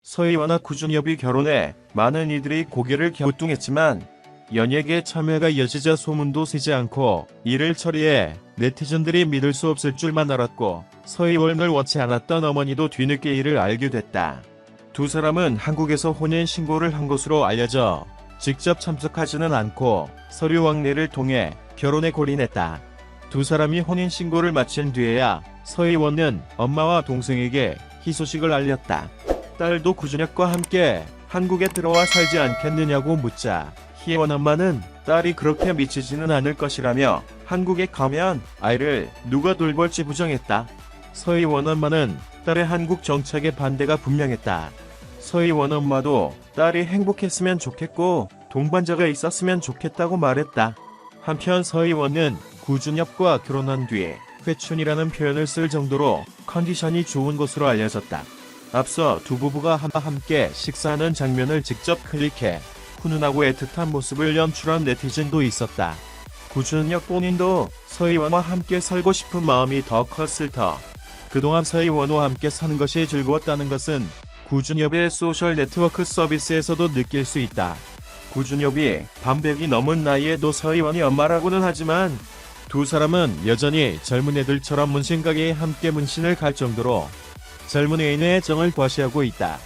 서희원과 구준엽이 결혼해 많은 이들이 고개를 갸우뚱했지만 연예계 참여가 이어지자 소문도 새지 않고 이를 처리해 네티즌들이 믿을 수 없을 줄만 알았고 서희원을 원치 않았던 어머니도 뒤늦게 이를 알게 됐다. 두 사람은 한국에서 혼인신고를 한 것으로 알려져 직접 참석하지는 않고 서류 왕래를 통해 결혼에 골인했다. 두 사람이 혼인신고를 마친 뒤에야 서희원은 엄마와 동생에게 희소식을 알렸다. 딸도 구준엽과 함께 한국에 들어와 살지 않겠느냐고 묻자 희원 엄마는 딸이 그렇게 미치지는 않을 것이라며 한국에 가면 아이를 누가 돌볼지 부정했다. 서희원 엄마는 딸의 한국 정착에 반대가 분명했다. 서희원 엄마도 딸이 행복했으면 좋겠고 동반자가 있었으면 좋겠다고 말했다. 한편 서희원은 구준엽과 결혼한 뒤에 회춘이라는 표현을 쓸 정도로 컨디션이 좋은 것으로 알려졌다. 앞서 두 부부가 함께 식사하는 장면을 직접 클릭해 훈훈하고 애틋한 모습을 연출한 네티즌도 있었다. 구준엽 본인도 서희원과 함께 살고 싶은 마음이 더 컸을 터 그동안 서희원과 함께 사는 것이 즐거웠다는 것은 구준엽의 소셜 네트워크 서비스에서도 느낄 수 있다. 구준엽이 반백이 넘은 나이에도 서희원이 엄마라고는 하지만 두 사람은 여전히 젊은 애들처럼 문신가게에 함께 문신을 갈 정도로 젊은 애인의 애정을 과시하고 있다.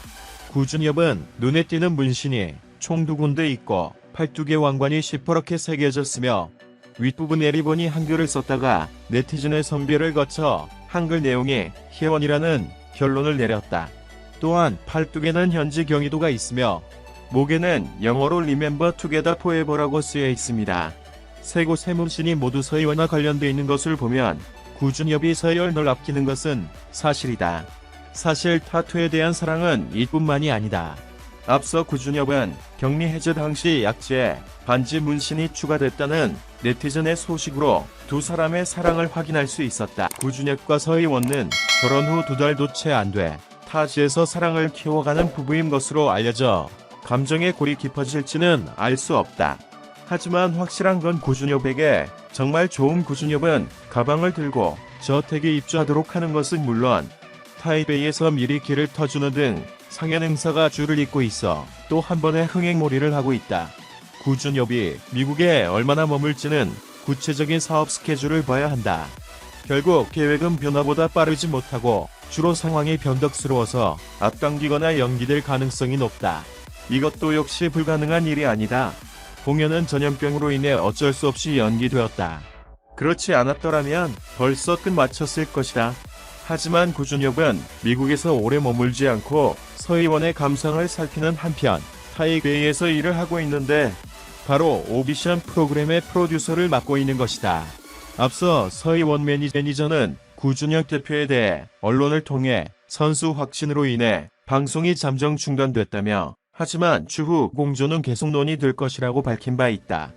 구준엽은 눈에 띄는 문신이 총 2군데 있고 12개 왕관이 시퍼렇게 새겨졌으며 윗부분에 리본이 한글을 썼다가 네티즌의 선별을 거쳐 한글 내용이 희원이라는 결론을 내렸다. 또한 팔뚝에는 현지 경위도가 있으며 목에는 영어로 Remember Together Forever라고 쓰여 있습니다. 세 곳의 문신이 모두 서희원과 관련되어 있는 것을 보면 구준엽이 서희원을 아끼는 것은 사실이다. 사실 타투에 대한 사랑은 이뿐만이 아니다. 앞서 구준엽은 격리 해제 당시 약지에 반지 문신이 추가됐다는 네티즌의 소식으로 두 사람의 사랑을 확인할 수 있었다. 구준엽과 서희원은 결혼 후 2달도 채 안 돼 타지에서 사랑을 키워가는 부부인 것으로 알려져 감정의 골이 깊어질지는 알 수 없다. 하지만 확실한 건 구준엽에게 정말 좋은 구준엽은 가방을 들고 저택에 입주하도록 하는 것은 물론 타이베이에서 미리 길을 터주는 등 상연 행사가 줄을 잇고 있어 또 한 번의 흥행몰이를 하고 있다. 구준엽이 미국에 얼마나 머물지는 구체적인 사업 스케줄을 봐야 한다. 결국 계획은 변화보다 빠르지 못하고 주로 상황이 변덕스러워서 앞당기거나 연기될 가능성이 높다. 이것도 역시 불가능한 일이 아니다. 공연은 전염병으로 인해 어쩔 수 없이 연기되었다. 그렇지 않았더라면 벌써 끝마쳤을 것이다. 하지만 구준엽은 미국에서 오래 머물지 않고 서희원의 감상을 살피는 한편 타이베이에서 일을 하고 있는데 바로 오디션 프로그램의 프로듀서를 맡고 있는 것이다. 앞서 서희원 매니저는 구준엽 대표에 대해 언론을 통해 선수 확진으로 인해 방송이 잠정 중단됐다며 하지만 추후 공조는 계속 논의될 것이라고 밝힌 바 있다.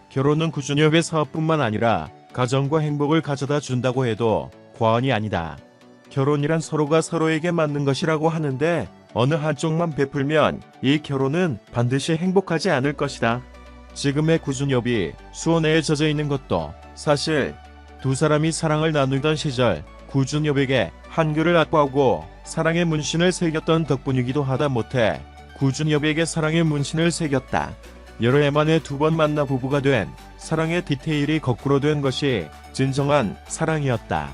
결혼은 구준엽의 사업뿐만 아니라 가정과 행복을 가져다 준다고 해도 과언이 아니다. 결혼이란 서로가 서로에게 맞는 것이라고 하는데 어느 한쪽만 베풀면 이 결혼은 반드시 행복하지 않을 것이다. 지금의 구준엽이 수원에 젖어 있는 것도 사실 두 사람이 사랑을 나누던 시절 구준엽에게 한글을 악보하고 사랑의 문신을 새겼던 덕분이기도 하다 못해 구준엽에게 사랑의 문신을 새겼다. 여러 해 만에 2번 만나 부부가 된 사랑의 디테일이 거꾸로 된 것이 진정한 사랑이었다.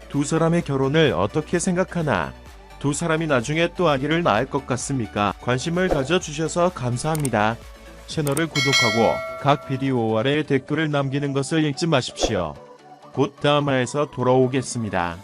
두 사람의 결혼을 어떻게 생각하나? 두 사람이 나중에 또 아기를 낳을 것 같습니까? 관심을 가져주셔서 감사합니다. 채널을 구독하고 각 비디오 아래에 댓글을 남기는 것을 잊지 마십시오. 곧 다음 화에서 돌아오겠습니다.